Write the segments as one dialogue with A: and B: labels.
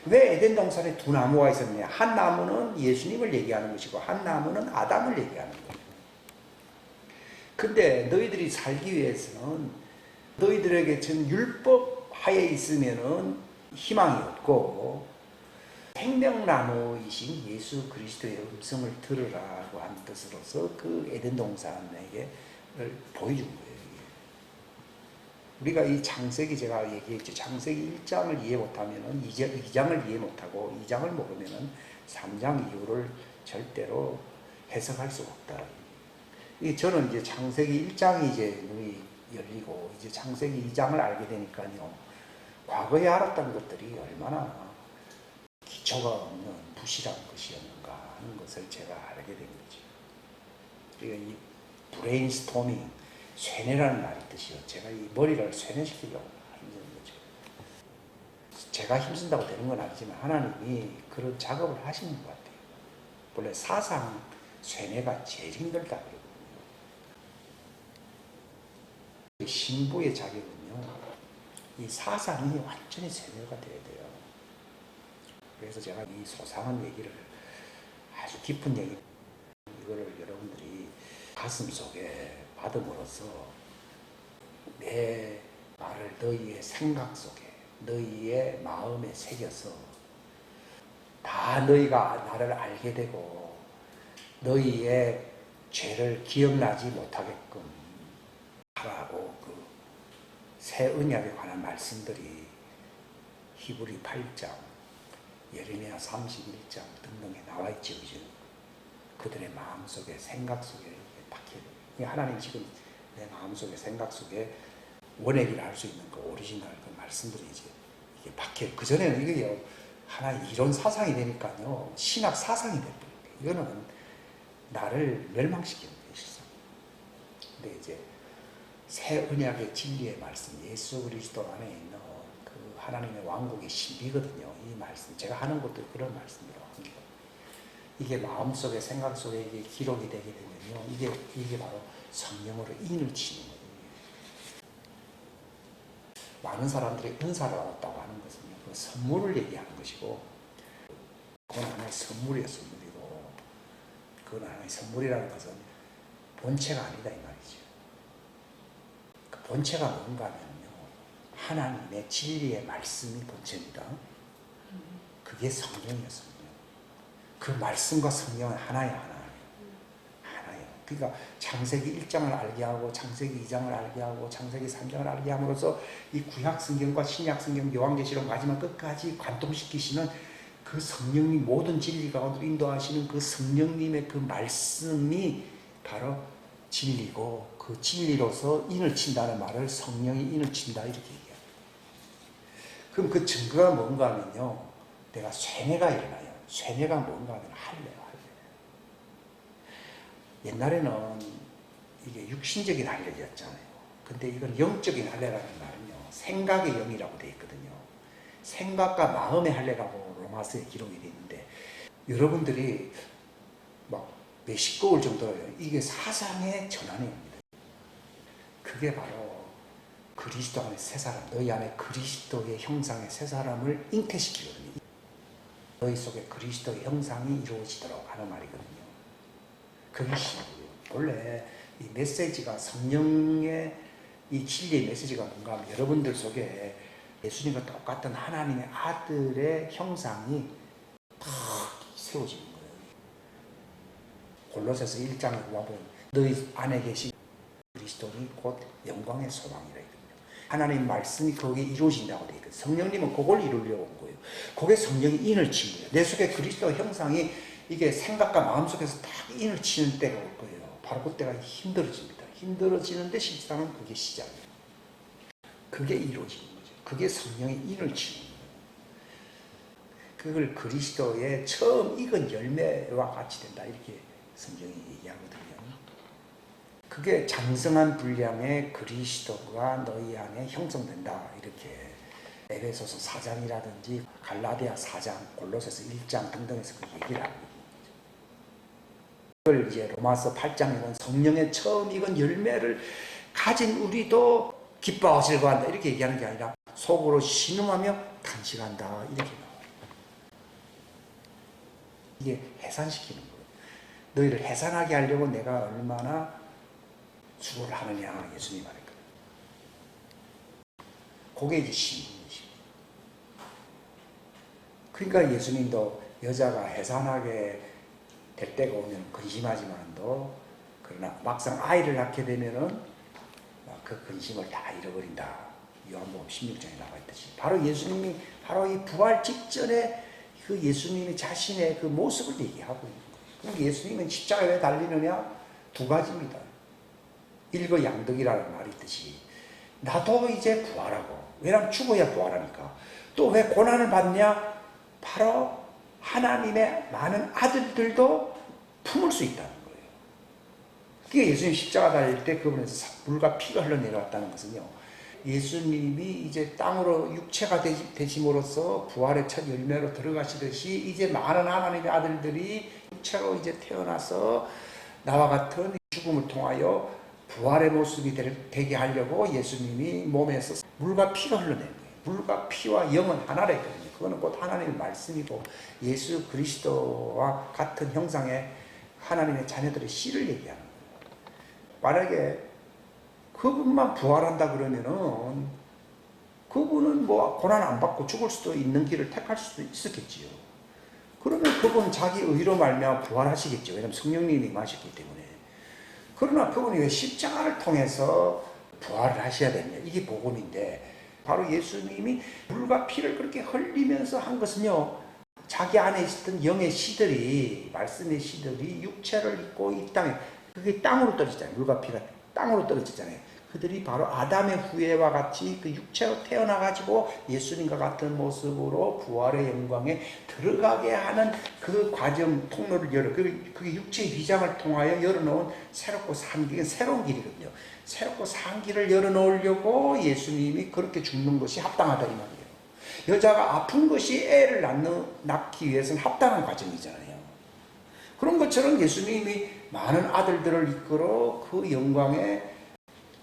A: 왜 에덴 동산에 두 나무가 있었느냐? 한 나무는 예수님을 얘기하는 것이고 한 나무는 아담을 얘기하는 거예요. 근데 너희들이 살기 위해서는 너희들에게 전 율법 하에 있으면은 희망이 없고 생명나무이신 예수 그리스도의 음성을 들으라고 한 뜻으로서 그 에덴 동산에게 보여준 거예요. 우리가 이 창세기 제가 얘기했죠. 창세기 1장을 이해 못하면은 2장을 이해 못하고 2장을 모르면은 3장 이후를 절대로 해석할 수 없다. 저는 이제 창세기 1장이 이제 눈이 열리고 이제 창세기 2장을 알게 되니까요. 과거에 알았던 것들이 얼마나 기초가 없는 부실한 것이었는가 하는 것을 제가 알게 된 거죠. 그러니까 이 브레인스토밍, 쇠뇌라는 말이 뜻이요. 제가 이 머리를 쇠뇌시키려고 힘든 거죠. 제가 힘쓴다고 되는 건 아니지만 하나님이 그런 작업을 하시는 것 같아요. 원래 사상 쇠뇌가 제일 힘들다 그러거든요. 신부의 자격은요, 이 사상이 완전히 쇠뇌가 돼야 돼요. 그래서 제가 이 소상한 얘기를 아주 깊은 얘기, 이거를 여러분들이 가슴 속에 받음으로써 내 말을 너희의 생각 속에, 너희의 마음에 새겨서 다 너희가 나를 알게 되고 너희의 죄를 기억나지 못하게끔 하라고 그 새 언약에 관한 말씀들이 히브리 8장, 예레미야 31장 등등에 나와 있죠. 그들의 마음속에, 생각 속에 이렇게 박혀요. 하나님 지금 내 마음속에, 생각 속에 원액이라 할 수 있는 그 오리지널 그 말씀들이 이게 박혀요. 그전에는 이게요, 하나의 이론 사상이 되니까요, 신학 사상이 되는 거예요. 이거는 나를 멸망시키는 거예요, 실상. 근데 이제 새 언약의 진리의 말씀, 예수 그리스도 안에 있는 그 하나님의 왕국의 신비거든요. 이 말씀, 제가 하는 것도 그런 말씀으로 합니다. 이게 마음속에, 생각 속에 이게 기록이 되게 되면요, 이게 바로 성령으로 인을 치는 거예요. 많은 사람들이 은사를 받았다고 하는 것은요, 그 선물을 얘기하는 것이고, 그건 하나의 선물이에요, 선물이고, 그건 하나의 선물이라는 것은 본체가 아니다 이 말이죠. 그 본체가 뭔가 하면요, 하나님의 진리의 말씀이 본체입니다. 그게 성령이에요, 성령. 그 말씀과 성령은 하나예요. 그러니까 창세기 1장을 알게 하고 창세기 2장을 알게 하고 창세기 3장을 알게 함으로써 이 구약 성경과 신약 성경, 요한계시록 마지막 끝까지 관통시키시는 그 성령이 모든 진리 가운데 인도하시는 그 성령님의 그 말씀이 바로 진리고, 그 진리로서 인을 친다는 말을 성령이 인을 친다 이렇게 얘기해요. 그럼 그 증거가 뭔가 하면요, 내가 쇠뇌가 일어나요. 쇠뇌가 뭔가 하면 할례요. 옛날에는 이게 육신적인 할례였잖아요. 근데 이건 영적인 할례라는 말은요, 생각의 영이라고 되어 있거든요. 생각과 마음의 할례라고 로마서에 기록이 되어 있는데, 여러분들이 막 몇십 거울 정도로 이게 사상의 전환입니다. 그게 바로 그리스도 안에 새 사람, 너희 안에 그리스도의 형상의 새 사람을 잉태시키거든요. 너희 속에 그리스도의 형상이 이루어지도록 하는 말이거든요. 그게 신이고요. 원래 이 메시지가, 성령의 이 진리의 메시지가 뭔가 하면 여러분들 속에 예수님과 똑같은 하나님의 아들의 형상이 탁 세워지는 거예요. 골로새서 1장에 보면 너희 안에 계신 그리스도니 곧 영광의 소망이라 했거든요. 하나님 말씀이 거기에 이루어진다고 되어 있거든요. 성령님은 그걸 이루려고 온 거예요. 그게 성령이 인을 친 거예요. 내 속에 그리스도 형상이 이게 생각과 마음속에서 딱 인을 치는 때가 올 거예요. 바로 그때가 힘들어집니다. 힘들어지는데 실상은 그게 시작이에요. 그게 이루어지는 거죠. 그게 성령의 인을 치는 거예요. 그걸 그리스도의 처음 익은 열매와 같이 된다 이렇게 성경이 얘기하거든요. 그게 장성한 분량의 그리스도가 너희 안에 형성된다 이렇게 에베소서 4장이라든지 갈라디아 4장, 골로새서 1장 등등에서 그 얘기를 하고 있는 거죠. 그걸 이제 로마서 8장에는 성령의 처음 익은 열매를 가진 우리도 기뻐하고 즐거워한다 이렇게 얘기하는 게 아니라 속으로 신음하며 탄식한다 이렇게 나와요. 이게 해산시키는 거예요. 너희를 해산하게 하려고 내가 얼마나 수고를 하느냐 예수님이 말했거든요. 그게 이제 신이죠. 그러니까 예수님도 여자가 해산하게 될 때가 오면 근심하지만도 그러나 막상 아이를 낳게 되면은 그 근심을 다 잃어버린다. 요한복음 16장에 나와 있듯이 바로 예수님이 바로 이 부활 직전에 그 예수님이 자신의 그 모습을 얘기하고 있는 거예요. 그러니까 예수님은 십자가에 왜 달리느냐? 두 가지입니다. 일거양득이라는 말이 있듯이 나도 이제 부활하고, 왜냐하면 죽어야 부활하니까. 또 왜 고난을 받냐? 바로 하나님의 많은 아들들도 품을 수 있다는 거예요. 그게 예수님 십자가 달릴 때 그분에서 물과 피가 흘러내려왔다는 것은요, 예수님이 이제 땅으로 육체가 되심으로써 부활의 첫 열매로 들어가시듯이 이제 많은 하나님의 아들들이 육체로 이제 태어나서 나와 같은 죽음을 통하여 부활의 모습이 되게 하려고 예수님이 몸에서 물과 피가 흘러내는 거예요. 물과 피와 영은 하나래거든요. 그거는 곧 하나님의 말씀이고 예수 그리스도와 같은 형상의 하나님의 자녀들의 씨를 얘기하는 거예요. 만약에 그분만 부활한다 그러면은 그분은 뭐 고난 안 받고 죽을 수도 있는 길을 택할 수도 있었겠지요. 그러면 그분은 자기 의로 말미암아 부활하시겠죠. 왜냐하면 성령님이 임하셨기 때문에. 그러나 그분이 왜 십자가를 통해서 부활을 하셔야 되냐? 이게 복음인데 바로 예수님이 물과 피를 그렇게 흘리면서 한 것은요, 자기 안에 있었던 영의 씨들이, 말씀의 씨들이 육체를 입고 이 땅에, 그게 땅으로 떨어지잖아요. 물과 피가 땅으로 떨어지잖아요. 그들이 바로 아담의 후예와 같이 그 육체로 태어나가지고 예수님과 같은 모습으로 부활의 영광에 들어가게 하는 그 과정, 통로를 그게 육체의 위장을 통하여 열어놓은 새롭고 산 길, 새로운 길이거든요. 새롭고 산 길을 열어놓으려고 예수님이 그렇게 죽는 것이 합당하다 이 말이에요. 여자가 아픈 것이 애를 낳기 위해서는 합당한 과정이잖아요. 그런 것처럼 예수님이 많은 아들들을 이끌어 그 영광의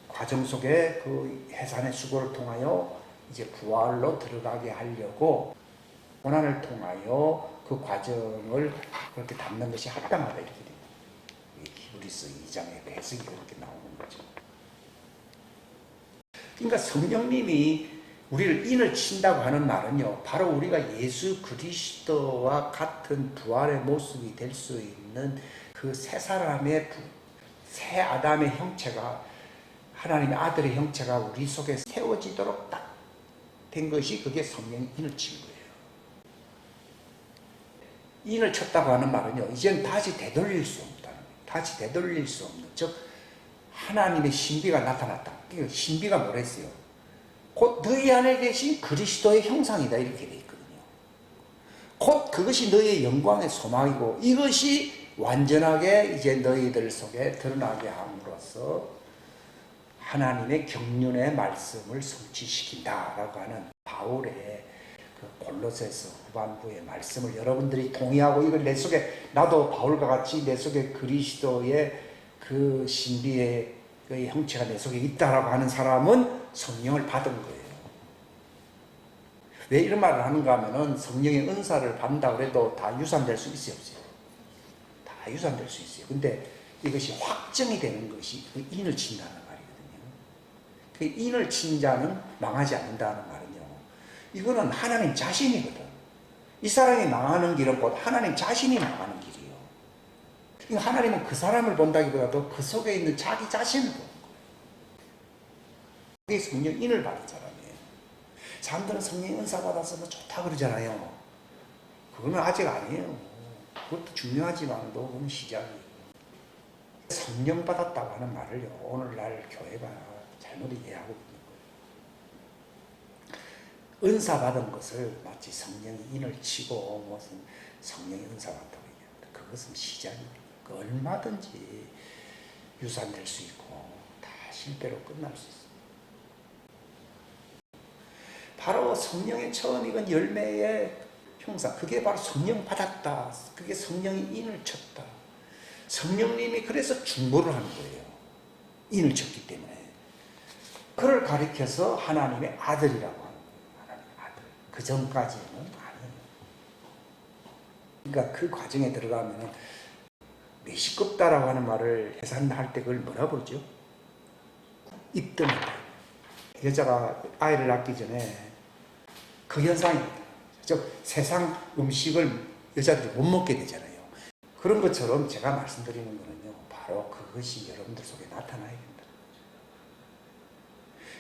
A: 과정 속에 그 해산의 수고를 통하여 이제 부활로 들어가게 하려고 고난을 통하여 그 과정을 그렇게 담는 것이 합당하다 이렇게 됩니다. 히브리서 2장의 그 해석이 그렇게 나오는 거죠. 그러니까 성령님이 우리를 인을 친다고 하는 말은요, 바로 우리가 예수 그리스도와 같은 부활의 모습이 될 수 있는 그 새 사람의 새 아담의 형체가, 하나님의 아들의 형체가 우리 속에 세워지도록 딱 된 것이 그게 성령이 인을 친 거예요. 인을 쳤다고 하는 말은요, 이제는 다시 되돌릴 수 없다는 거예요. 다시 되돌릴 수 없는, 즉 하나님의 신비가 나타났다. 신비가 뭐랬어요? 곧 너희 안에 계신 그리스도의 형상이다 이렇게 되어 있거든요. 곧 그것이 너희의 영광의 소망이고 이것이 완전하게 이제 너희들 속에 드러나게 함으로써 하나님의 경륜의 말씀을 성취시킨다라고 하는 바울의 그 골로새서 후반부의 말씀을 여러분들이 동의하고 이걸 내 속에, 나도 바울과 같이 내 속에 그리스도의 그 신비의 그 형체가 내 속에 있다라고 하는 사람은 성령을 받은 거예요. 왜 이런 말을 하는가 하면은 성령의 은사를 받는다고 해도 다 유산될 수 있어요, 없어요? 다 유산될 수 있어요. 근데 이것이 확정이 되는 것이 그 인을 친다는 말이거든요. 그 인을 친 자는 망하지 않는다는 말은요, 이거는 하나님 자신이거든. 이 사람이 망하는 길은 곧 하나님 자신이 망하는 길이에요. 그러니까 하나님은 그 사람을 본다기보다도 그 속에 있는 자기 자신을 보는 거예요. 그게 성령 인을 받은 사람이에요. 사람들은 성령 은사 받아서 뭐 좋다 그러잖아요. 그거는 아직 아니에요. 그것도 중요하지만 그건 시작이에요. 성령 받았다고 하는 말을요, 오늘날 교회가 잘못 이해하고 있는 거예요. 은사 받은 것을 마치 성령이 인을 치고 무슨 성령이 은사 받다고 얘기합니다. 그것은 시작입니다. 그 얼마든지 유산될 수 있고 다 실패로 끝날 수 있습니다. 바로 성령의 처음 익은 열매의 형상, 그게 바로 성령 받았다. 그게 성령이 인을 쳤다. 성령님이 그래서 중보를 하는 거예요. 인을 쳤기 때문에. 그를 가리켜서 하나님의 아들이라고 하는 거예요. 하나님의 아들. 그 전까지는 아니에요. 그러니까 그 과정에 들어가면 메시껍다라고 하는 말을 해산할 때 그걸 뭐라 그러죠? 입덧한다. 여자가 아이를 낳기 전에 그 현상입니다. 즉 세상 음식을 여자들이 못 먹게 되잖아요. 그런 것처럼 제가 말씀드리는 거는요, 바로 그것이 여러분들 속에 나타나야 된다.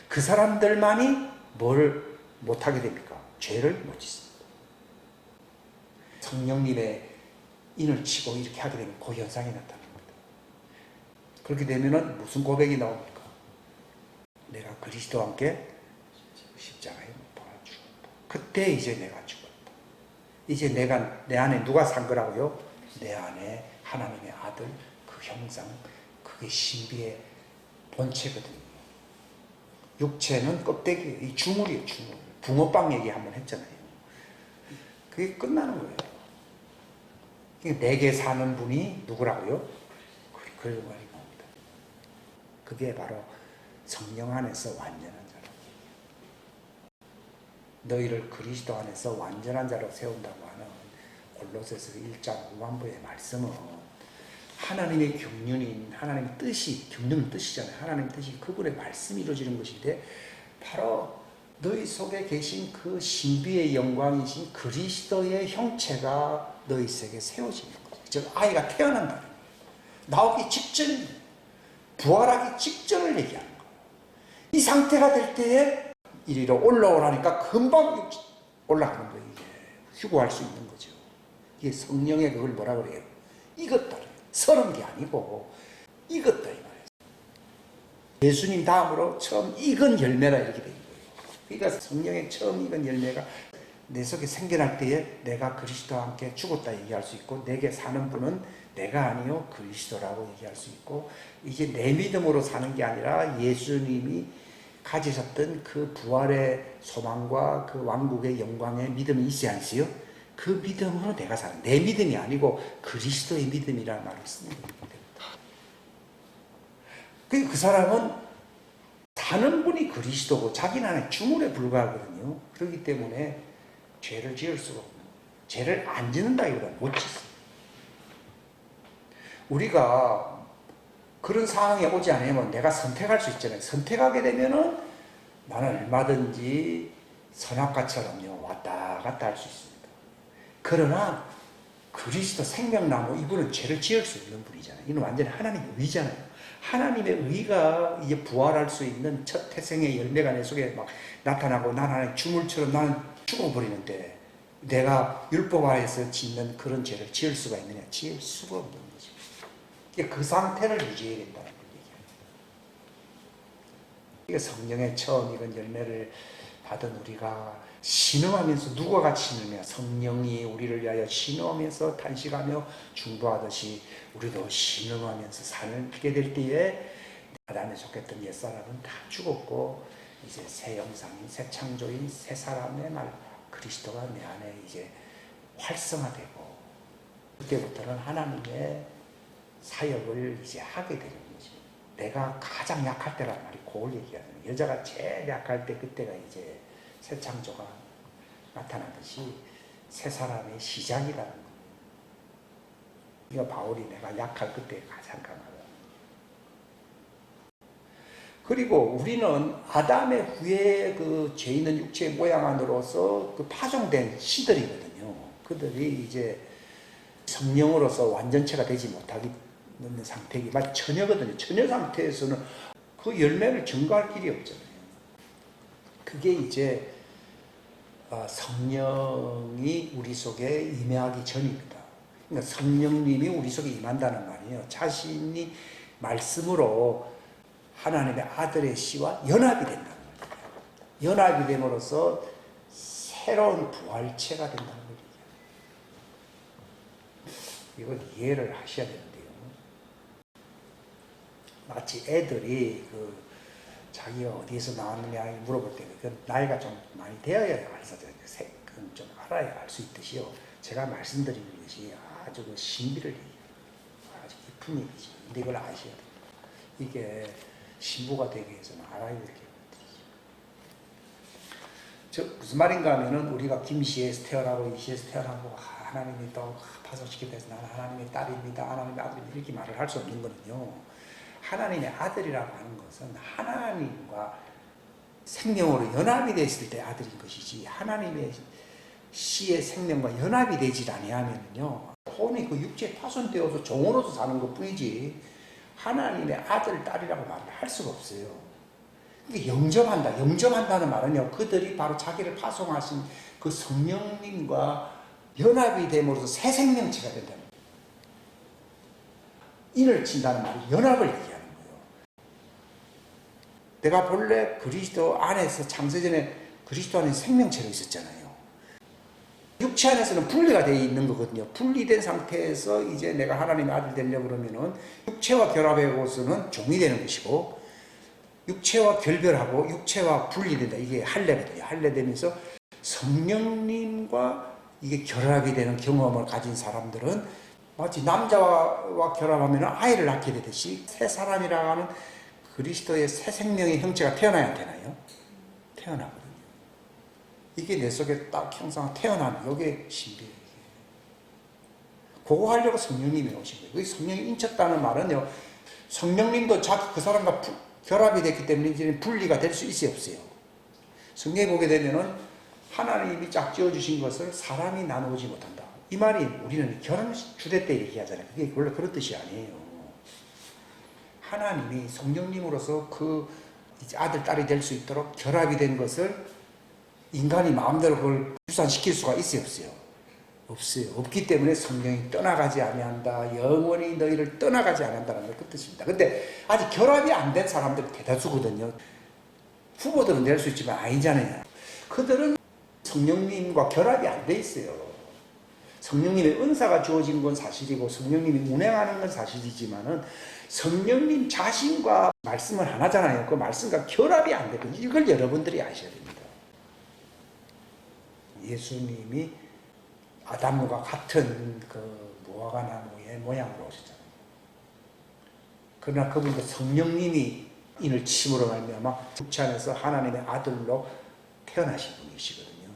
A: 그 사람들만이 뭘 못하게 됩니까? 죄를 못 짓습니다. 성령님의 인을 치고 이렇게 하게 되면 그 현상이 나타납니다. 그렇게 되면 무슨 고백이 나옵니까? 내가 그리스도와 함께 십자가에 못 박아 죽었다. 그때 이제 내가 죽었다. 이제 내 안에 누가 산 거라고요? 내 안에 하나님의 아들, 그 형상, 그게 신비의 본체거든요. 육체는 껍데기, 이 주물이에요, 주물. 붕어빵 얘기 한번 했잖아요. 그게 끝나는 거예요. 내게 사는 분이 누구라고요? 그런 말이 나옵니다. 그게 바로 성령 안에서 완전한 자라고. 너희를 그리스도 안에서 완전한 자로 세운다고 하는 골로새서 1장 후반부의 말씀은 하나님의 경륜인 하나님의 뜻이, 경륜은 뜻이잖아요. 하나님의 뜻이 그분의 말씀이 이루어지는 것인데 바로 너희 속에 계신 그 신비의 영광이신 그리스도의 형체가 너희 속에 세워지는 거죠. 즉 아이가 태어난다는 거예요. 나오기 직전, 부활하기 직전을 얘기하는 거예요. 이 상태가 될 때에 이리로 올라오라니까 금방 올라가는 거예요. 이게 휴고할 수 있는 거죠. 이게 성령의 그걸 뭐라 그래요? 익었다. 서른 게 아니고 익었다 이 말이에요. 예수님 다음으로 처음 익은 열매라 이렇게 된 거예요. 그러니까 성령의 처음 익은 열매가 내 속에 생겨날 때에 내가 그리스도와 함께 죽었다 얘기할 수 있고, 내게 사는 분은 내가 아니요 그리스도라고 얘기할 수 있고, 이제 내 믿음으로 사는 게 아니라 예수님이 가지셨던 그 부활의 소망과 그 왕국의 영광의 믿음이 있어야 하지요. 그 믿음으로 내가 사는, 내 믿음이 아니고 그리스도의 믿음이라는 말을 쓰는 겁니다. 그 사람은 사는 분이 그리스도고 자기는 안에 주물에 불과하거든요. 그렇기 때문에 죄를 지을 수가 없는 거예요. 죄를 안 짓는다기보다 못 짓습니다. 우리가 그런 상황에 오지 않으면 내가 선택할 수 있잖아요. 선택하게 되면은 나는 얼마든지 선악과처럼요 왔다 갔다 할 수 있습니다. 그러나 그리스도 생명나무 이분은 죄를 지을 수 있는 분이잖아요. 이는 완전히 하나님의 의잖아요. 하나님의 의가 이제 부활할 수 있는 첫 태생의 열매가 내 속에 막 나타나고 나는 주물처럼 나는 죽어버리는데 내가 율법 아래에서 짓는 그런 죄를 지을 수가 있느냐? 지을 수가 없는 거죠. 그 상태를 유지해야 된다는 얘기예요. 이게 성령의 처음 익은 열매를 받은 우리가 신음하면서 누가 같이 신으며 성령이 우리를 위하여 신음하면서 탄식하며 중보하듯이 우리도 신음하면서 살게 될 때에 아담에 속했던 옛사람은 다 죽었고 이제 새 형상인 새 창조인 새 사람의 말 그리스도가 내 안에 이제 활성화되고 그때부터는 하나님의 사역을 이제 하게 되는 거지. 내가 가장 약할 때란 말이 그걸 얘기하는 거예요. 여자가 제일 약할 때 그때가 이제 새 창조가 나타나듯이 새 사람의 시작이라는 거예요. 이거 바울이 내가 약할 그때 가장 강하다. 그리고 우리는 아담의 후에 그 죄 있는 육체의 모양 안으로서 그 파종된 씨들이거든요. 그들이 이제 성령으로서 완전체가 되지 못하기 있는 상태이기 말 처녀거든요. 처녀 상태에서는 그 열매를 증거할 길이 없잖아요. 그게 이제 성령이 우리 속에 임하기 전입니다. 그러니까 성령님이 우리 속에 임한다는 말이에요. 자신이 말씀으로 하나님의 아들의 씨와 연합이 된다는 거예요. 연합이 됨으로써 새로운 부활체가 된다는 거예요. 이걸 이해를 하셔야 되는데요. 마치 애들이 자기가 어디에서 나왔느냐 물어볼 때 그 나이가 좀 많이 되어야 알아서 좀 알아야 알 수 있듯이요. 제가 말씀드리는 것이 아주 그 신비를 얘기해요. 아주 깊은 얘기죠. 근데 이걸 아셔야 돼요. 이게 신부가 되기 위해서는 알아야 될 게 무슨 말인가 하면은 우리가 김씨에서 태어나고 이씨에서 태어나고 하나님이 또 파송시키게 돼서 나는 하나님의 딸입니다. 하나님의 아들입니다. 이렇게 말을 할 수 없는 거는요. 하나님의 아들이라고 하는 것은 하나님과 생명으로 연합이 됐을 때 아들인 것이지 하나님의 씨의 생명과 연합이 되질 아니하면요 혼이 그 육체에 파손되어서 종으로서 사는 것 뿐이지 하나님의 아들, 딸이라고 말을 할 수가 없어요. 이게 영접한다. 영접한다는 말은요 그들이 바로 자기를 파송하신 그 성령님과 연합이 됨으로써 새 생명체가 된다는 거예요. 인을 친다는 말이 연합을 얘기하는 거예요. 내가 본래 그리스도 안에서 창세전에 그리스도 안에 생명체로 있었잖아요. 육체 안에서는 분리가 되어 있는 거거든요. 분리된 상태에서 이제 내가 하나님의 아들 되려고 그러면은 육체와 결합하고서는 종이 되는 것이고 육체와 결별하고 육체와 분리된다. 이게 할례거든요. 할례되면서 성령님과 이게 결합이 되는 경험을 가진 사람들은 마치 남자와 결합하면 아이를 낳게 되듯이 새 사람이라고 하는 그리스도의 새 생명의 형체가 태어나야 안 되나요? 태어나거든요. 이게 내 속에 딱 형상 태어나는 이게 신비예요. 그거 하려고 성령님이 오신 거예요. 성령이 인쳤다는 말은요. 성령님도 자기 그 사람과 결합이 됐기 때문에 이제 분리가 될 수 있어요, 없어요? 성경에 보게 되면은 하나님이 짝 지어주신 것을 사람이 나누지 못한다. 이 말이 우리는 결혼 주례 때 얘기하잖아요. 그게 원래 그런 뜻이 아니에요. 하나님이 성령님으로서 그 아들, 딸이 될 수 있도록 결합이 된 것을 인간이 마음대로 그걸 유산시킬 수가 있어요, 없어요? 없어요. 없기 때문에 성령이 떠나가지 아니한다. 영원히 너희를 떠나가지 아니한다는 그 뜻입니다. 근데 아직 결합이 안 된 사람들이 대다수거든요. 후보들은 될 수 있지만 아니잖아요. 그들은 성령님과 결합이 안 돼 있어요. 성령님의 은사가 주어진 건 사실이고 성령님이 운행하는 건 사실이지만은 성령님 자신과 말씀을 안 하잖아요. 그 말씀과 결합이 안 되거든요. 이걸 여러분들이 아셔야 됩니다. 예수님이 아담과 같은 그 무화과 나무의 모양으로 오셨잖아요. 그러나 그분도 성령님이 인을 침으로 말미암아 육체 안에서 하나님의 아들로 태어나신 분이시거든요.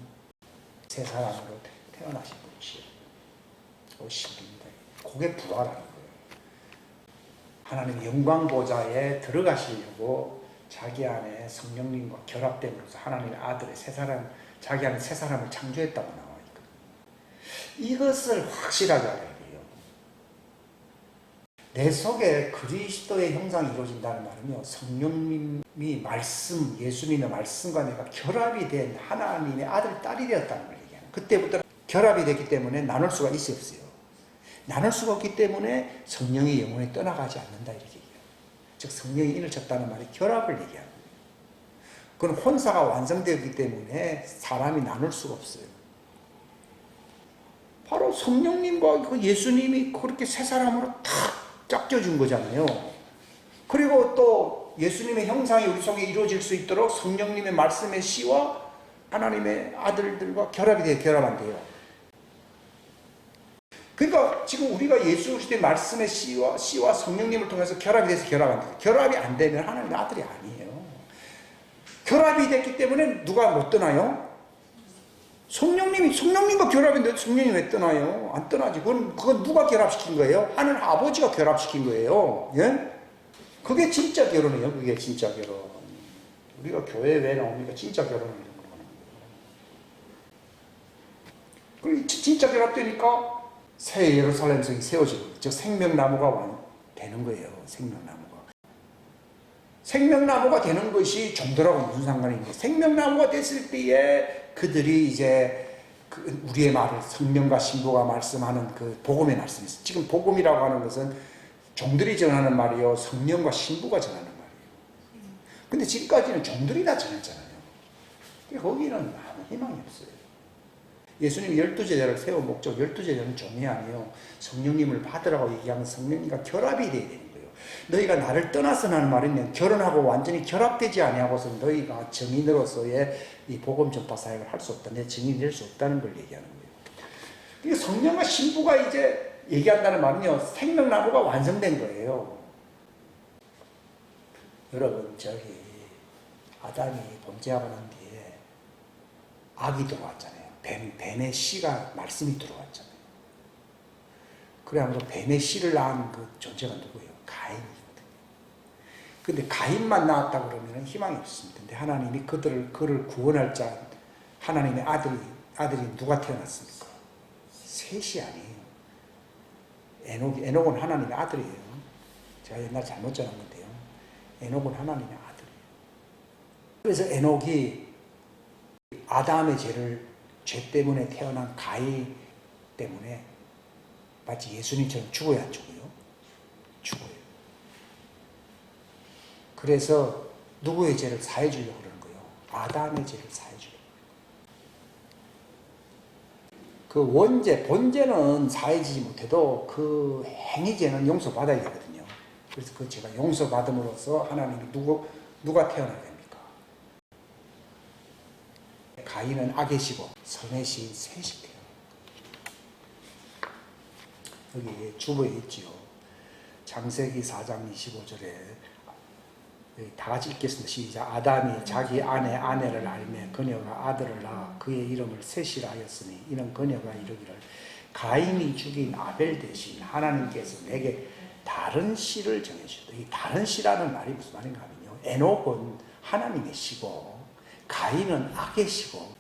A: 새 사람으로 태어나신 분이시에요. 신비입니다. 그게 부활하는 거예요. 하나님 영광 보좌에 들어가시려고 자기 안에 성령님과 결합됨으로써 하나님의 아들의 새 사람, 자기 안에 새 사람을 창조했다고 나와 있거든요. 이것을 확실하게 알아야 돼요. 내 속에 그리스도의 형상이 이루어진다는 말은요, 성령님이 말씀, 예수님의 말씀과 내가 결합이 된 하나님의 아들, 딸이 되었다는 걸 얘기해요. 그때부터 결합이 됐기 때문에 나눌 수가 없어요. 나눌 수가 없기 때문에 성령이 영원히 떠나가지 않는다 이렇게 얘기해요. 즉 성령이 인을 쳤다는 말이 결합을 얘기하는 거예요. 그건 혼사가 완성되었기 때문에 사람이 나눌 수가 없어요. 바로 성령님과 그 예수님이 그렇게 새 사람으로 탁 짝져준 거잖아요. 그리고 또 예수님의 형상이 우리 속에 이루어질 수 있도록 성령님의 말씀의 씨와 하나님의 아들들과 결합이 돼요. 결합 안 돼요. 그러니까 지금 우리가 예수 그리스도의 말씀의 씨와 성령님을 통해서 결합이 돼서 결합 안 돼요. 결합이 안 되면 하나님의 아들이 아니에요. 결합이 됐기 때문에 누가 못 떠나요? 성령님과 결합인데 성령이 왜 떠나요? 안 떠나지. 그건 누가 결합시킨 거예요? 하늘 아버지가 결합시킨 거예요. 예? 그게 진짜 결혼이에요. 그게 진짜 결혼. 우리가 교회 왜 나옵니까? 진짜 결혼을 하는 거예요. 그 진짜 결합되니까 새 예루살렘 성이 세워지는 거예요. 즉 생명나무가 되는 거예요. 생명나무가 되는 것이 종들하고 무슨 상관이 있는데, 생명나무가 됐을 때에 그들이 이제 우리의 말을 성령과 신부가 말씀하는 그 복음의 말씀이 있어요. 지금 복음이라고 하는 것은 종들이 전하는 말이요, 성령과 신부가 전하는 말이에요. 근데 지금까지는 종들이 다 전했잖아요. 거기는 아무 희망이 없어요. 예수님이 12제자를 세운 목적, 12제자는 종이 아니에요. 성령님을 받으라고 얘기하면 성령님과 결합이 돼야 되는 거예요. 너희가 나를 떠나서라는 말은 결혼하고 완전히 결합되지 아니하고서 너희가 증인으로서의 이 복음 전파 사역을 할 수 없다. 내 증인이 될 수 없다는 걸 얘기하는 거예요. 그러니까 성령과 신부가 이제 얘기한다는 말은요, 생명나무가 완성된 거예요. 여러분, 아담이 범죄하고 난 뒤에 악이 들어왔잖아요. 뱀의 씨가 말씀이 들어왔잖아요. 그래야므로 뱀의 씨를 낳은 그 존재가 누구예요? 가인이거든요. 근데 가인만 낳았다 그러면 희망이 없습니다. 근데 하나님이 그를 구원할 자, 하나님의 아들이 누가 태어났습니까? 셋이 아니에요. 에녹은 하나님의 아들이에요. 제가 옛날 잘못 전한 건데요. 에녹은 하나님의 아들이에요. 그래서 에녹이 아담의 죄 때문에 태어난 가인 때문에 마치 예수님처럼 죽어야 안 죽어요? 죽어요. 그래서 누구의 죄를 사해 주려고 그러는 거예요? 아담의 죄를 사해 주려고. 그 본죄는 사해지지 못해도 그 행위죄는 용서받아야 되거든요. 그래서 그 죄가 용서받음으로써 하나님이 누가 태어나야 됩니까? 가인은 악의시고 선의 시 셋이 태어나요. 여기 주보에 있지요. 창세기 4장 25절에 다 같이 읽겠습니다. 시작. 아담이 자기 아내를 알매 그녀가 아들을 낳아 그의 이름을 셋이라 하였으니 이는 그녀가 이르기를 가인이 죽인 아벨 대신 하나님께서 내게 다른 씨를 정해주셨다. 이 다른 씨라는 말이 무슨 말인가 하면요. 에녹은 하나님의 씨고 가인은 악의 씨고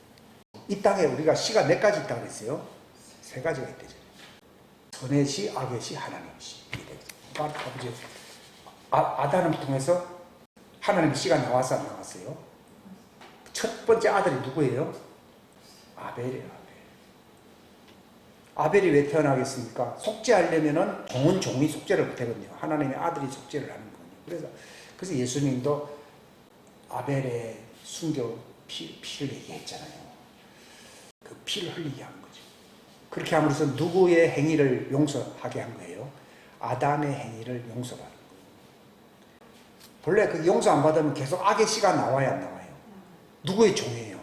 A: 이 땅에 우리가 씨가 몇 가지 있다고 그랬어요? 세 가지가 있대요. 선의 씨, 악의 씨, 하나님의 씨. 아담을 통해서 하나님의 씨가 나와서 안 나왔어요? 첫 번째 아들이 누구예요? 아벨이에요. 아벨이 왜 태어나겠습니까? 속죄하려면은 종이 속죄를 못하거든요. 하나님의 아들이 속죄를 하는 거거든요. 그래서 예수님도 아벨의 순교 피를 얘기했잖아요. 그 피를 흘리게 한 거죠. 그렇게 함으로써 누구의 행위를 용서하게 한 거예요? 아담의 행위를 용서받은 거예요. 본래 그 용서 안 받으면 계속 악의 씨가 나와야 안 나와요? 누구의 종이에요?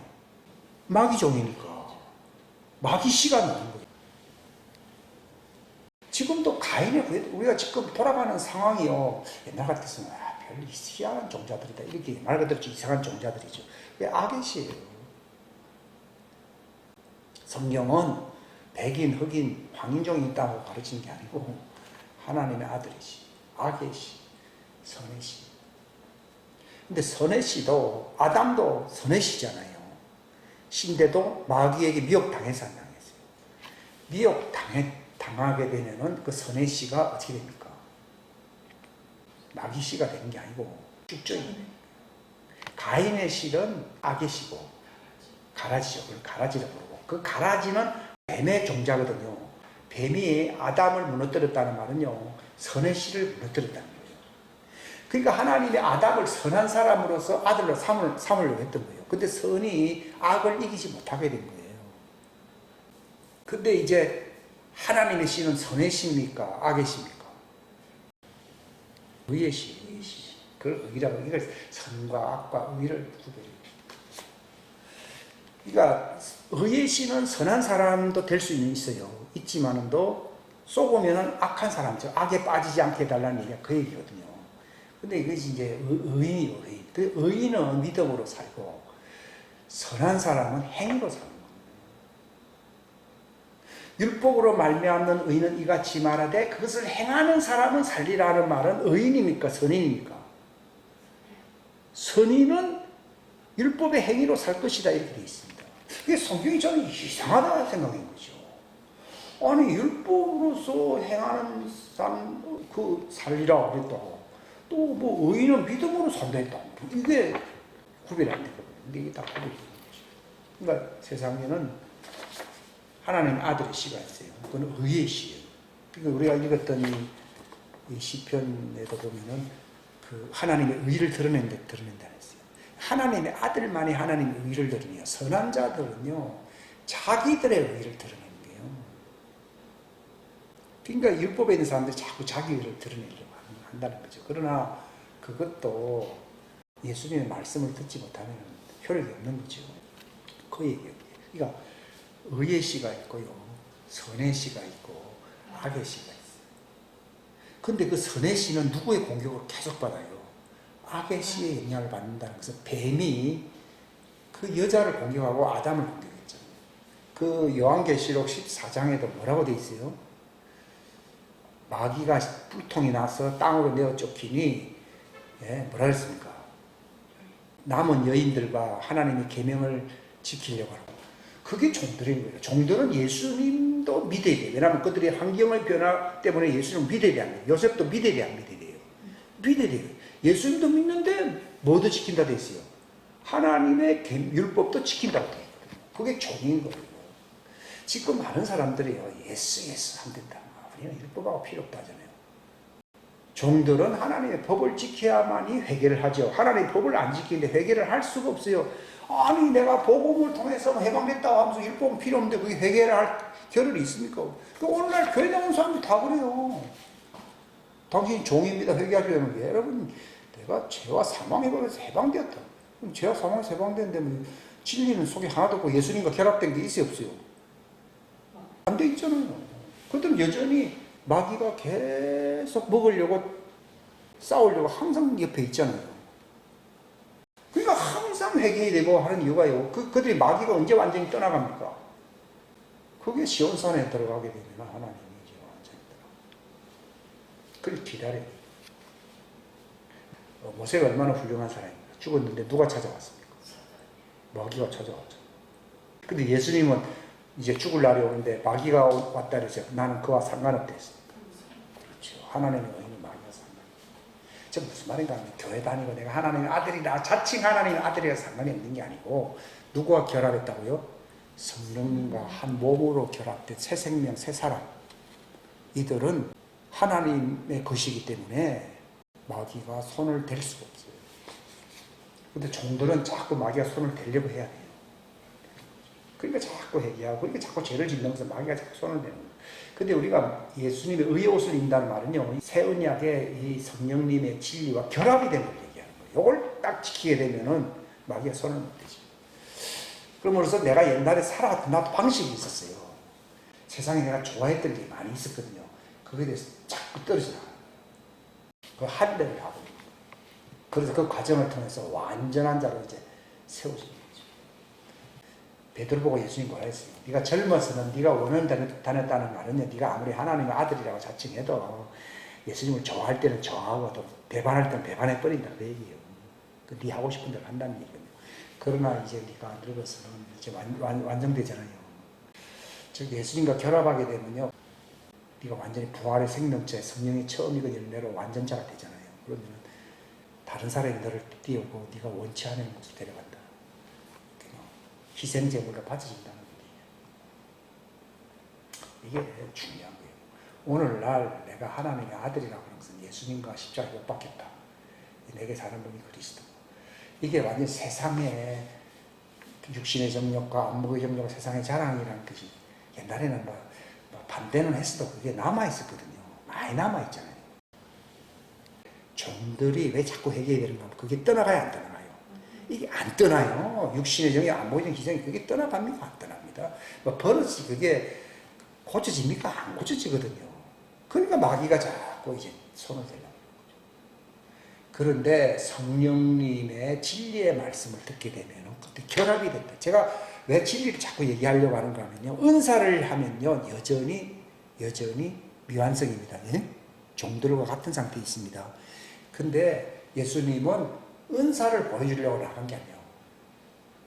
A: 마귀 종이니까. 마귀 씨가 나오는 거예요. 지금도 우리가 지금 돌아가는 상황이요. 옛날 같았으면, 별 희한한 종자들이다. 이렇게 말 그대로 이상한 종자들이죠. 그게 악의 씨예요. 성경은 백인, 흑인, 황인종이 있다고 가르치는 게 아니고, 하나님의 아들이시, 악의 씨, 선의 씨. 근데 선의 씨도, 아담도 선의 씨잖아요. 신데도 마귀에게 미혹당해서 안 당했어요. 당하게 되면은 그 선의 씨가 어떻게 됩니까? 마귀 씨가 되는 게 아니고 쭉정이 됩니다. 가인의 씨는 악의 씨고 가라지죠. 그걸 가라지라고 부르고 그 가라지는 뱀의 종자거든요. 뱀이 아담을 무너뜨렸다는 말은요. 선의 씨를 무너뜨렸다는 거예요. 그러니까 하나님이 아담을 선한 사람으로서 아들로 삼으려고 했던 거예요. 근데 선이 악을 이기지 못하게 된 거예요. 근데 이제 하나님의 씨는 선의 씨입니까? 악의 씨입니까? 의의 씨, 의의 씨. 그걸 의라고, 이걸 선과 악과 의를 구별해요. 그러니까 의의 씨는 선한 사람도 될 수 있어요. 있지만도 속으면은 악한 사람이죠. 악에 빠지지 않게 해달라는 얘기가 그 얘기거든요. 근데 이것이 이제 의인이요, 의인. 그 의인은 믿음으로 살고 선한 사람은 행위로 살고. 율법으로 말미암는 의인은 이같이 말하되 그것을 행하는 사람은 살리라는 말은 의인입니까? 선인입니까? 선인은 율법의 행위로 살 것이다 이렇게 되어 있습니다. 이게 성경이 저는 이상하다 생각인 거죠. 아니 율법으로서 행하는 사람 그 살리라 그랬다고 또 뭐 의인은 믿음으로 산다 했다고 이게 구별이 안 되거든요. 근데 이게 다 구별이 되는 거죠. 그러니까 세상에는 하나님의 아들의 씨가 있어요. 그건 의의 씨예요. 그러니까 우리가 읽었던 이 시편에도 보면은 그 하나님의 의를 드러낸다 했어요. 하나님의 아들만이 하나님의 의를 드러내요. 선한 자들은요, 자기들의 의를 드러내는 거예요. 그러니까 율법에 있는 사람들이 자꾸 자기 의를 드러내려고 한다는 거죠. 그러나 그것도 예수님의 말씀을 듣지 못하면 효력이 없는 거죠. 그 얘기예요. 그러니까 의의 씨가 있고요. 선의 씨가 있고 악의 씨가 있어요. 근데 그 선의 씨는 누구의 공격을 계속 받아요? 악의 씨의 영향을 받는다는 것은 뱀이 그 그 여자를 공격하고 아담을 공격했죠. 그 요한계시록 14장에도 뭐라고 돼 있어요? 마귀가 불통이 나서 땅으로 내어 쫓기니, 예, 뭐라 했습니까? 남은 여인들과 하나님의 계명을 지키려고 하고, 그게 종들인 거예요. 종들은 예수님도 믿어야 돼요. 왜냐하면 그들이 환경의 변화 때문에 예수님을 믿어야 돼요. 요셉도 믿어야 돼요. 안 믿어야 돼요? 믿어야 돼요. 예수님도 믿는데 뭐도 지킨다 돼 있어요. 하나님의 율법도 지킨다고 돼 있거든요. 그게 종인 거예요. 지금 많은 사람들이요, 예수 하면 된다. 우리는 율법하고 필요 없다 하잖아요. 종들은 하나님의 법을 지켜야만이 회개를 하죠. 하나님의 법을 안 지키는데 회개를 할 수가 없어요. 아니, 내가 복음을 통해서 해방됐다고 하면서 율법은 필요 없는데 그게 회개를 할 겨를이 있습니까? 오늘날 교회 나온 사람들이 다 그래요. 당신이 종입니다. 회개하시려는 게. 여러분, 내가 죄와 사망에 걸려서 해방되었다. 그럼 죄와 사망에서 해방되는데 뭐 진리는 속에 하나도 없고 예수님과 결합된 게 있어요, 없어요? 안 돼 있잖아요. 그들은 여전히 마귀가 계속 먹으려고 싸우려고 항상 옆에 있잖아요. 그러니까 항상 회개되고 하는 이유가요. 그들이 마귀가 언제 완전히 떠나갑니까? 그게 시온산에 들어가게 되면 하나님이 이제 완전히 떠나갑니다. 그걸 기다려요. 모세가 얼마나 훌륭한 사람입니까? 죽었는데 누가 찾아왔습니까? 마귀가 찾아왔죠. 근데 예수님은 이제 죽을 날이 오는데 마귀가 왔다 그래서 나는 그와 상관없댔어요. 그렇죠. 하나님의 의는 마귀가 상관없어요. 저 무슨 말인가 하면 교회 다니고 내가 하나님의 아들이라 자칭 하나님의 아들이라 상관이 없는 게 아니고 누구와 결합했다고요? 성령님과 한 몸으로 결합된 새 생명, 새 사람. 이들은 하나님의 것이기 때문에 마귀가 손을 댈 수가 없어요. 근데 종들은 자꾸 마귀가 손을 대려고 해야 돼요. 그러니까 자꾸 회개하고, 그러니까 자꾸 죄를 짓는면서 마귀가 자꾸 손을 대는 거예요. 근데 우리가 예수님의 의의 옷을 입는다는 말은요, 새 언약의 이 성령님의 진리와 결합이 되는 걸 얘기하는 거예요. 이걸 딱 지키게 되면은 마귀가 손을 못 대죠. 그러므로서 내가 옛날에 살아왔던 나도 방식이 있었어요. 세상에 내가 좋아했던 게 많이 있었거든요. 그거에 대해서 자꾸 떨어져 나가요. 그 할례를 하고. 그래서 그 과정을 통해서 완전한 자로 이제 세워지는 거죠. 베드로 보고 예수님 뭐라 했어요? 네가 젊어서는 네가 원하는 다녔다는 말은요, 네가 아무리 하나님의 아들이라고 자칭해도 예수님을 좋아할 때는 좋아하고 또 배반할 때는 배반해버린다 그 얘기예요. 네 하고 싶은 대로 한다는 얘기거든요. 그러나 이제 네가 늙어서는 이제 완성되잖아요. 즉 예수님과 결합하게 되면요, 네가 완전히 부활의 생명체, 성령의 처음 익은 열매로 완전자가 되잖아요. 그러면 다른 사람이 너를 띄우고 네가 원치 않은 곳을 데려간다. 희생제물로 바쳐진다는 거예요. 이게 중요한 거예요. 오늘날 내가 하나님의 아들이라고 하는 것은 예수님과 십자가에 못 박혔다. 내게 사는 분이 그리스도. 이게 완전 세상의 육신의 정욕과 안목의 정욕과 세상의 자랑이라는 것이 옛날에는 뭐 반대는 했어도 그게 남아있었거든요. 많이 남아있잖아요. 종들이 왜 자꾸 회개해야 되는가 하면 그게 떠나가야 안 떠나가요. 이게 안 떠나요. 육신의 정욕, 안목의 정욕, 기정이 그게 떠나갑니까? 안 떠납니다. 뭐 버릇이 그게 고쳐집니까? 안 고쳐지거든요. 그러니까 마귀가 자꾸 이제 손을 대려고 하는 거죠. 그런데 성령님의 진리의 말씀을 듣게 되면 그때 결합이 된다. 제가 왜 진리를 자꾸 얘기하려고 하는가 하면요, 은사를 하면요, 여전히 미완성입니다. 예? 종들과 같은 상태에 있습니다. 근데 예수님은 은사를 보여주려고 나간 게 아니에요.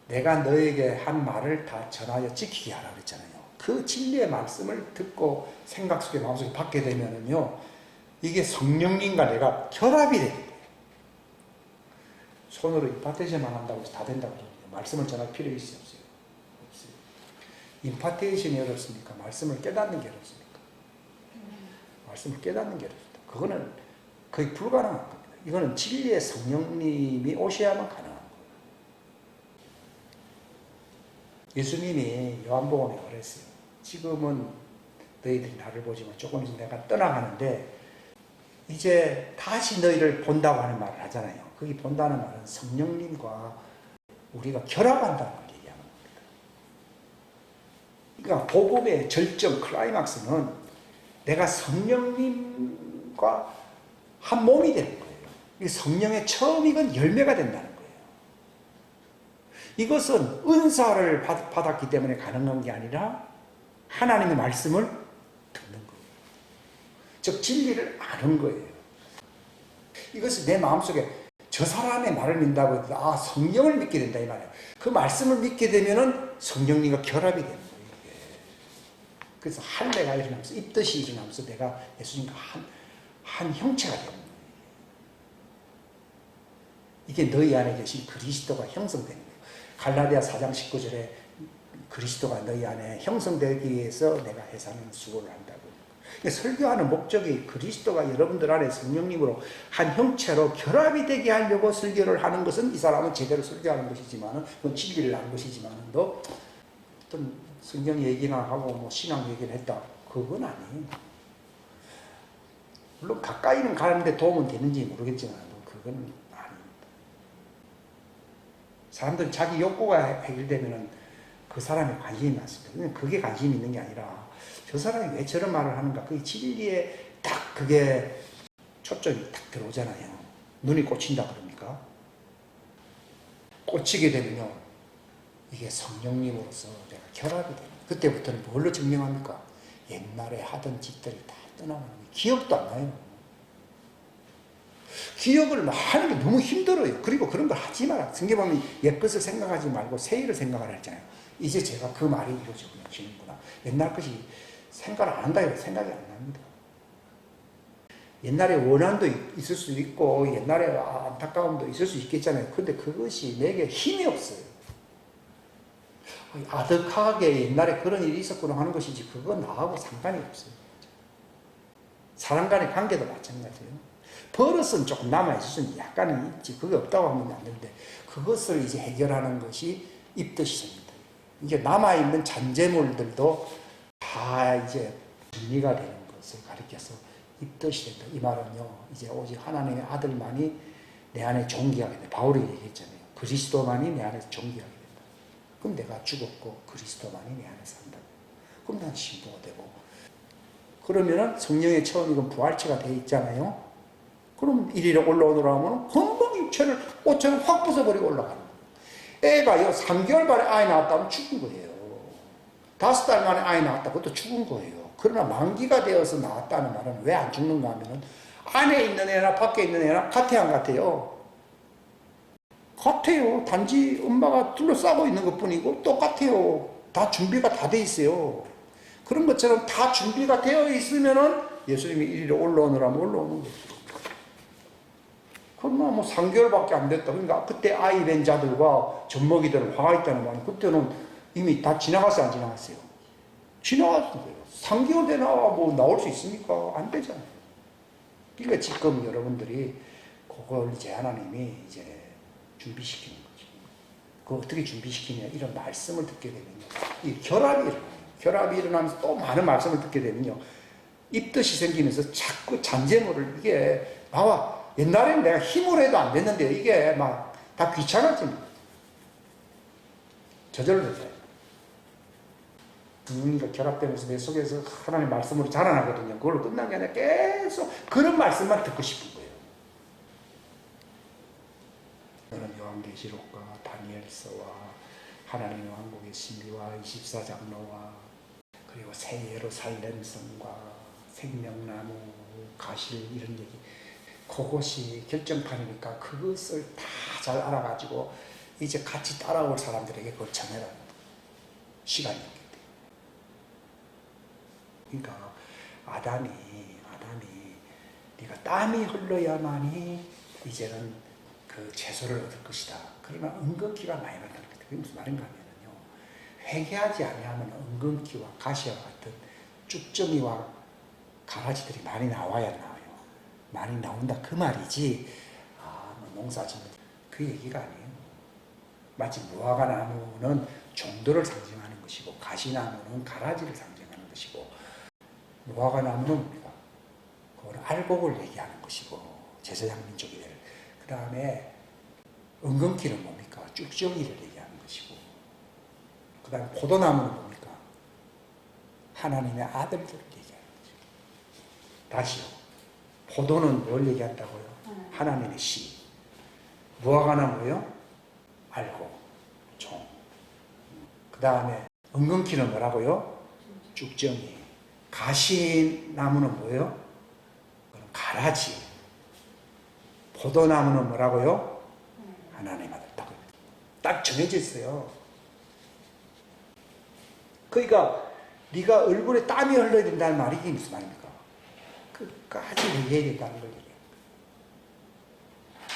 A: 내가 너에게 한 말을 다 전하여 지키게 하라 그랬잖아요. 그 진리의 말씀을 듣고 생각 속에 마음속에 받게 되면은요, 이게 성령님과 내가 결합이 되는 거예요. 손으로 임파테이션만 한다고 해서 다 된다고 그러거든요. 말씀을 전할 필요 있어요, 없어요? 없어요. 임파테이션이 어렵습니까? 말씀을 깨닫는 게 어렵습니까? 말씀을 깨닫는 게 어렵습니다. 그거는 거의 불가능한 겁니다. 이거는 진리의 성령님이 오셔야만 가능한 거예요. 예수님이 요한복음에 그랬어요. 지금은 너희들이 나를 보지만 조금 있으면 내가 떠나가는데 이제 다시 너희를 본다고 하는 말을 하잖아요. 거기 본다는 말은 성령님과 우리가 결합한다는 걸 얘기하는 겁니다. 그러니까 복음의 절정, 클라이막스는 내가 성령님과 한 몸이 되는 거예요. 성령의 처음 익은 열매가 된다는 거예요. 이것은 은사를 받았기 때문에 가능한 게 아니라 하나님의 말씀을 듣는 거예요. 즉 진리를 아는 거예요. 이것이 내 마음속에 저 사람의 말을 믿는다고 해도 성령을 믿게 된다 이 말이에요. 그 말씀을 믿게 되면은 성령님과 결합이 되는 거예요. 이게. 그래서 할례가 일어나면서 입덧이 일어나면서 내가 예수님과 한 형체가 되는 거예요. 이게 너희 안에 계신 그리스도가 형성되는 거예요. 갈라디아 4장 19절에 그리스도가 너희 안에 형성되기 위해서 내가 해사는 수고를 한다고. 설교하는 목적이 그리스도가 여러분들 안에 성령님으로 한 형체로 결합이 되게 하려고 설교를 하는 것은 이 사람은 제대로 설교하는 것이지만 그건 진리를 아는 것이지만 너 어떤 성경 얘기나 하고 뭐 신앙 얘기를 했다. 그건 아니에요. 물론 가까이는 가는데 도움은 되는지 모르겠지만 그건 아닙니다. 사람들은 자기 욕구가 해결되면은 그 사람에 관심이 많습니다. 그게 관심이 있는 게 아니라 저 사람이 왜 저런 말을 하는가. 그 진리에 딱 그게 초점이 딱 들어오잖아요. 눈이 꽂힌다 그럽니까? 꽂히게 되면요. 이게 성령님으로서 내가 결합이 돼요. 그때부터는 뭘로 증명합니까? 옛날에 하던 짓들이 다 떠나가는 거예요. 기억도 안 나요. 기억을 하는 게 너무 힘들어요. 그리고 그런 걸 하지 마라. 성경 보면 옛것을 생각하지 말고 새 일을 생각하라 했잖아요. 이제 제가 그 말이 이루어지는구나. 옛날 것이 생각을 안 한다 해도 생각이 안 납니다. 옛날에 원한도 있을 수도 있고 옛날에 안타까움도 있을 수 있겠잖아요. 근데 그것이 내게 힘이 없어요. 아득하게 옛날에 그런 일이 있었구나 하는 것이지 그건 나하고 상관이 없어요. 사람 간의 관계도 마찬가지예요. 버릇은 조금 남아있을 수는 약간은 있지. 그게 없다고 하면 안 되는데 그것을 이제 해결하는 것이 입덧이 됩니다. 이게 남아있는 잔재물들도 다 이제 정리가 되는 것을 가리켜서 입덧이 된다. 이 말은요, 이제 오직 하나님의 아들만이 내 안에 존귀하게 된다. 바울이 얘기했잖아요. 그리스도만이 내 안에서 존귀하게 된다. 그럼 내가 죽었고 그리스도만이 내 안에 산다. 그럼 난 신부가 되고. 그러면은 성령의 처음이건 부활체가 되어 있잖아요. 그럼 이리로 올라오더라 하면 금방 육체를 옷처럼 확 벗어버리고 올라가는 거예요. 애가요 3개월 만에 아이 낳았다면 죽은 거예요. 5달 만에 아이 낳았다 그것도 죽은 거예요. 그러나 만기가 되어서 낳았다는 말은 왜 안 죽는가 하면은 안에 있는 애나 밖에 있는 애나 같아요 안 같아요? 같아요. 단지 엄마가 둘러싸고 있는 것 뿐이고 똑같아요. 다 준비가 다 돼 있어요. 그런 것처럼 다 준비가 되어 있으면은 예수님이 이리로 올라오느라면 올라오는 거죠. 그러나 뭐 3개월밖에 안 됐다. 그러니까 그때 아이 된 자들과 젖먹이들은 화가 있다는 말은 그때는 이미 다 지나갔어요, 안 지나갔어요? 지나갔어요. 3개월 되나 뭐 나올 수 있습니까? 안 되잖아요. 그러니까 지금 여러분들이 그걸 이제 하나님이 이제 준비시키는 거죠. 그걸 어떻게 준비시키냐? 이런 말씀을 듣게 되면요. 이 결합이 일어나요. 결합이 일어나면서 또 많은 말씀을 듣게 되면요. 입덧이 생기면서 자꾸 잔재물을 이게 나와. 옛날에는 내가 힘으로 해도 안 됐는데 이게 막 다 귀찮아집니다. 저절로 되죠. 성령과 결합되면서 내 속에서 하나님의 말씀으로 자라나거든요. 그걸로 끝난 게 아니라 계속 그런 말씀만 듣고 싶은 거예요. 저는 요한계시록과 다니엘서와 하나님의 왕국의 신비와 24장로와 그리고 새 예루살렘 성과 생명나무 가실 이런 얘기 그것이 결정판이니까 그것을 다 잘 알아가지고 이제 같이 따라올 사람들에게 그걸 전해라는 시간이었기 때문에. 그러니까 아담이 네가 땀이 흘러야만이 이제는 그 채소를 얻을 것이다. 그러나 은근기가 많이 나타날 거다. 그게 무슨 말인가 하면요. 회개하지 아니하면 은근기와 가시와 같은 쭉정이와 가라지들이 많이 나와야 나와요. 많이 나온다 그 말이지. 뭐 농사 짓는 그 얘기가 아니에요. 마치 무화과 나무는 종도를 상징하는 것이고 가시나무는 가라지를 상징하는 것이고 무화과 나무는 뭡니까? 그거는 알곡을 얘기하는 것이고 제사장 민족이들. 그 다음에 은근키는 뭡니까? 쭉정이를 얘기하는 것이고 그 다음에 포도나무는 뭡니까? 하나님의 아들들을 얘기하는 것이고. 다시요. 포도는 뭘 얘기한다고요? 하나님의 씨. 무화과나무요? 알곡, 종. 그 다음에 은근키는 뭐라고요? 쭉정이. 가시나무는 뭐예요? 가라지. 포도나무는 뭐라고요? 하나님 아들. 딱 정해져 있어요. 그러니까 네가 얼굴에 땀이 흘러야 된다는 말이 이게 무슨 말입니까? 끝까지 얘기해야 된다는 걸 얘기해요.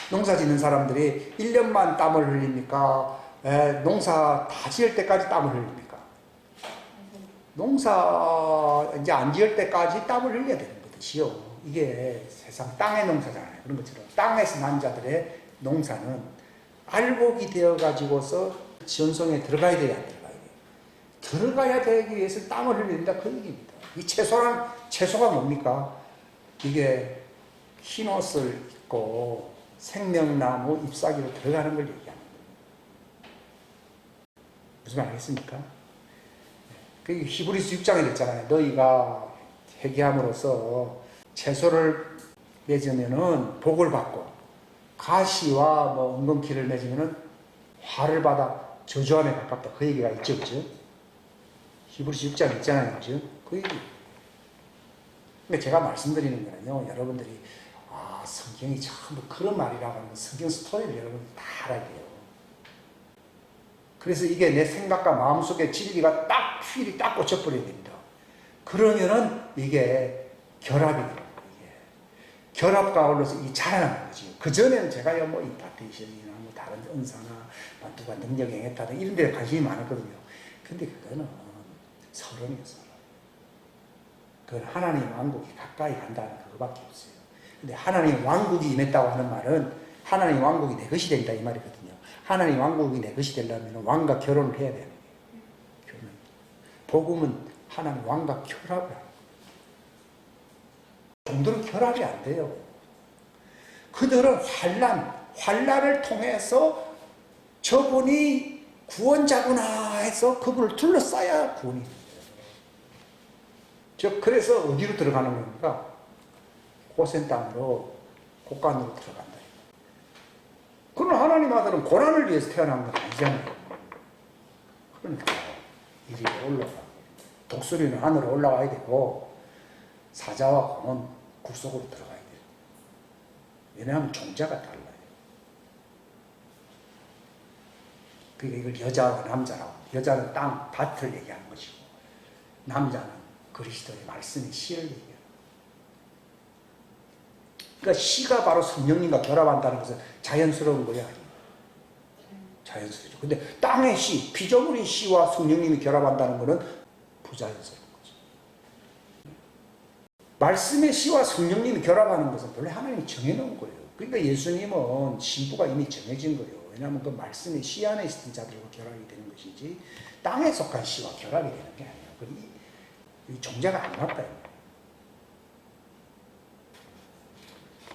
A: 농사 짓는 사람들이 1년만 땀을 흘립니까? 농사 다 지을 때까지 땀을 흘립니까? 농사 이제 안 지을 때까지 땀을 흘려야 되는 것이요. 이게 세상 땅의 농사잖아요. 그런 것처럼 땅에서 난 자들의 농사는 알곡이 되어 가지고서 전성에 들어가야 돼요, 안 들어가야 돼요? 들어가야 되기 위해서 땀을 흘린다 그 얘기입니다. 이 채소가 뭡니까? 이게 흰옷을 입고 생명나무 잎사귀로 들어가는 걸 얘기하는 거예요. 무슨 말 알겠습니까? 그 히브리서 6장에 됐잖아요. 너희가 회개함으로써 채소를 맺으면은 복을 받고 가시와 은근키를 맺으면은 화를 받아 저주함에 가깝다. 그 얘기가 있죠, 그죠? 히브리서 6장에 있잖아요, 그죠? 그 얘기. 근데 제가 말씀드리는 거는요, 여러분들이 성경이 전부 그런 말이라고 하면 성경 스토리를 여러분이 다 알아야 돼요. 그래서 이게 내 생각과 마음속에 진리가 딱 휠이 딱 꽂혀버려야 됩니다. 그러면은 이게 결합이 돼요. 이게 결합과 어울러서 이 자라나는 거죠. 그전에는 제가요, 임파테이션이나 다른 은사나 누가 능력 행했다든 이런 데 관심이 많았거든요. 근데 그거는 서론이에요, 서론. 그건 하나님 왕국이 가까이 간다는 그거밖에 없어요. 근데 하나님 왕국이 임했다고 하는 말은 하나님 왕국이 내 것이 된다 이 말이거든요. 하나님 왕국이 내 것이 되려면 왕과 결혼을 해야 되는 거예요. 결혼. 복음은 하나님 왕과 결합을 하는 거예요. 종들은 결합이 안 돼요. 그들은 환난을 통해서 저분이 구원자구나 해서 그분을 둘러싸야 구원이 돼요. 그래서 어디로 들어가는 겁니까? 고센 땅으로, 곡간으로 들어간다. 그러나 하나님 아들은 고난을 위해서 태어난 건 아니잖아요. 그러니까 이리 올라가. 독수리는 하늘로 올라가야 되고 사자와 곰은 굴속으로 들어가야 돼요. 왜냐하면 종자가 달라요. 그러니까 이걸 여자와 남자라고. 여자는 땅, 밭을 얘기하는 것이고 남자는 그리스도의 말씀의 씨를 얘기해요. 그러니까 씨가 바로 성령님과 결합한다는 것은 자연스러운 거야. 자연스럽죠. 근데 땅의 씨, 피조물인 씨와 성령님이 결합한다는 것은 부자연스러운 거죠. 말씀의 씨와 성령님이 결합하는 것은 원래 하나님이 정해놓은 거예요. 그러니까 예수님은 신부가 이미 정해진 거예요. 왜냐하면 그 말씀의 씨 안에 있던 자들과 결합이 되는 것이지 땅에 속한 씨와 결합이 되는 게 아니에요. 이 종자가 안 맞다.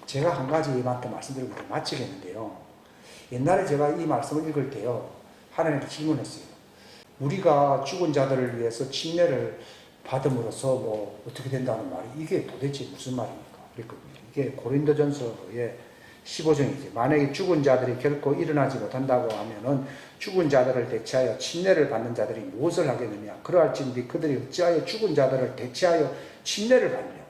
A: 제가 한 가지만 더 말씀드리고 마치겠는데요. 옛날에 제가 이 말씀을 읽을 때요, 하나님께 질문했어요. 우리가 죽은 자들을 위해서 침례를 받음으로써 어떻게 된다는 말이 이게 도대체 무슨 말입니까? 그랬거든요. 이게 고린도전서의 15장이죠. 만약에 죽은 자들이 결코 일어나지 못한다고 하면은 죽은 자들을 대체하여 침례를 받는 자들이 무엇을 하겠느냐? 그러할진디 그들이 어찌하여 죽은 자들을 대체하여 침례를 받느냐?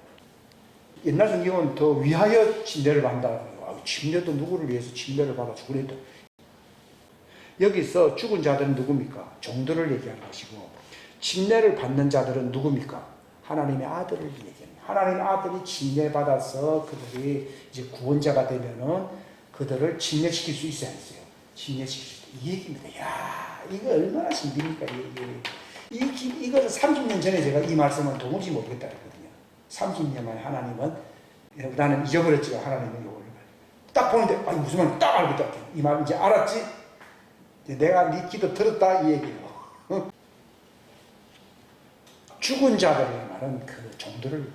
A: 옛날 성경은 더 위하여 침례를 받는다. 침례도 누구를 위해서 침례를 받아 죽으랬다. 여기서 죽은 자들은 누굽니까? 종들을 얘기하는 것이고 침례를 받는 자들은 누굽니까? 하나님의 아들을 얘기하는 거예요. 하나님의 아들이 침례받아서 그들이 이제 구원자가 되면은 그들을 침례시킬 수 있어야 했어요. 침례시킬 수 있다. 이 얘기입니다. 야, 이거 얼마나 신비입니까? 이거 30년 전에 제가 이 말씀을 도무지 모르겠다 했거든요. 30년 만에 하나님은 나는 잊어버렸지만 하나님은 이걸 딱 보는데 아니 무슨 말인지 딱 알겠다. 이 말 이제 알았지? 내가 네 기도 들었다 이 얘기예요. 죽은 자들의 말은 그 종들을 위해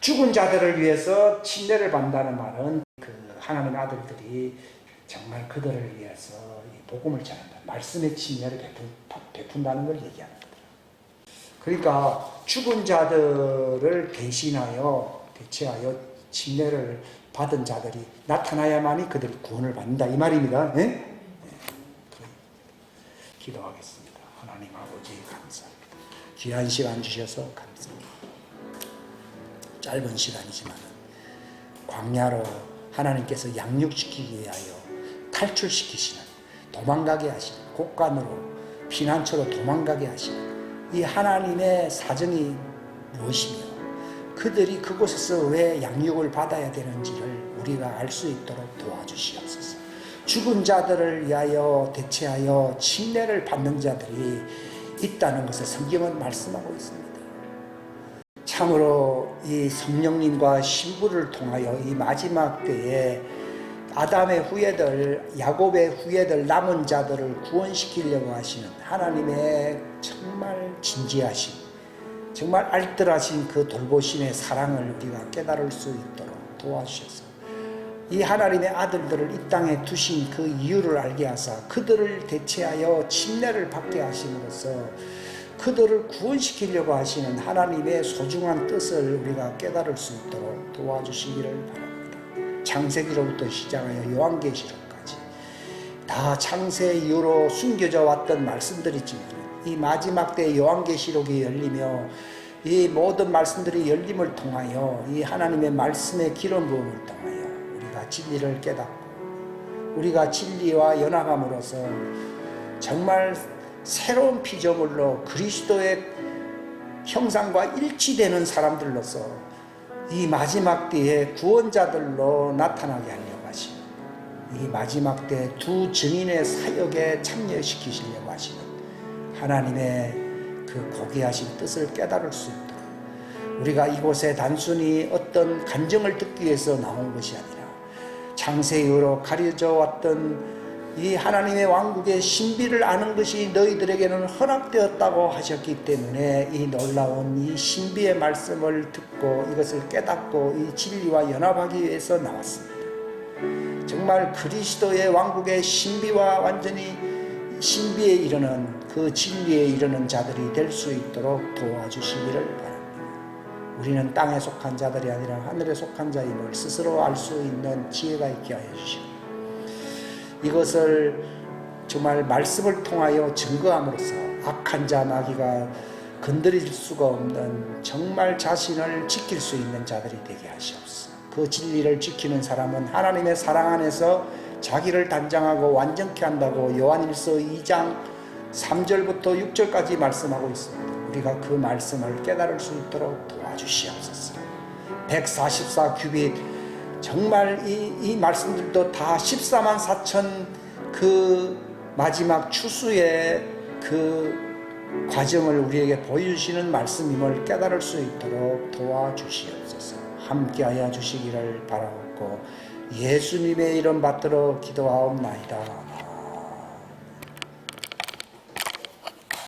A: 죽은 자들을 위해서 침례를 받는다는 말은 그 하나님의 아들들이 정말 그들을 위해서 이 복음을 전한다. 말씀의 침례를 베푼다는 걸 얘기하는 거다. 그러니까 죽은 자들을 대체하여 침례를 받은 자들이 나타나야만이 그들이 구원을 받는다 이 말입니다. 네? 기도하겠습니다. 하나님. 하나님 아버지 감사합니다. 귀한 시간 주셔서 감사합니다. 짧은 시간이지만 광야로 하나님께서 양육시키기 위하여 탈출시키시는, 도망가게 하시는, 곡간으로 피난처로 도망가게 하시는 이 하나님의 사정이 무엇이며 그들이 그곳에서 왜 양육을 받아야 되는지를 우리가 알 수 있도록 도와주시옵소서. 죽은 자들을 위하여 대체하여 침례를 받는 자들이 있다는 것을 성경은 말씀하고 있습니다. 참으로 이 성령님과 신부를 통하여 이 마지막 때에 아담의 후예들, 야곱의 후예들, 남은 자들을 구원시키려고 하시는 하나님의 정말 진지하신, 정말 알뜰하신 그 돌보심의 사랑을 우리가 깨달을 수 있도록 도와주셔서 이 하나님의 아들들을 이 땅에 두신 그 이유를 알게 하사 그들을 대체하여 침례를 받게 하심으로써 그들을 구원시키려고 하시는 하나님의 소중한 뜻을 우리가 깨달을 수 있도록 도와주시기를 바랍니다. 창세기로부터 시작하여 요한계시록까지 다 창세 이후로 숨겨져 왔던 말씀들이지만 이 마지막 때 요한계시록이 열리며 이 모든 말씀들이 열림을 통하여 이 하나님의 말씀의 기름 부음을 통하여 우리가 진리를 깨닫고 우리가 진리와 연합함으로써 정말 새로운 피조물로 그리스도의 형상과 일치되는 사람들로서 이 마지막 때에 구원자들로 나타나게 하려고 하시는, 이 마지막 때 두 증인의 사역에 참여시키시려고 하시는 하나님의 그 고귀하신 뜻을 깨달을 수 있도록 우리가 이곳에 단순히 어떤 간증을 듣기 위해서 나온 것이 아니라 창세 이후로 가려져 왔던 이 하나님의 왕국의 신비를 아는 것이 너희들에게는 허락되었다고 하셨기 때문에 이 놀라운 이 신비의 말씀을 듣고 이것을 깨닫고 이 진리와 연합하기 위해서 나왔습니다. 정말 그리스도의 왕국의 신비와 완전히 신비에 이르는 그 진리에 이르는 자들이 될 수 있도록 도와주시기를 바랍니다. 우리는 땅에 속한 자들이 아니라 하늘에 속한 자임을 스스로 알 수 있는 지혜가 있게 하여 주시고 이것을 정말 말씀을 통하여 증거함으로써 악한 자 마귀가 건드릴 수가 없는 정말 자신을 지킬 수 있는 자들이 되게 하시옵소서. 그 진리를 지키는 사람은 하나님의 사랑 안에서 자기를 단장하고 완전케 한다고 요한일서 2장 3절부터 6절까지 말씀하고 있습니다. 우리가 그 말씀을 깨달을 수 있도록 도와주시옵소서. 144규빗 정말 이 말씀들도 다 14만 4천 그 마지막 추수의 그 과정을 우리에게 보여주시는 말씀임을 깨달을 수 있도록 도와주시옵소서. 함께하여 주시기를 바라옵고 예수님의 이름 받들어 기도하옵나이다.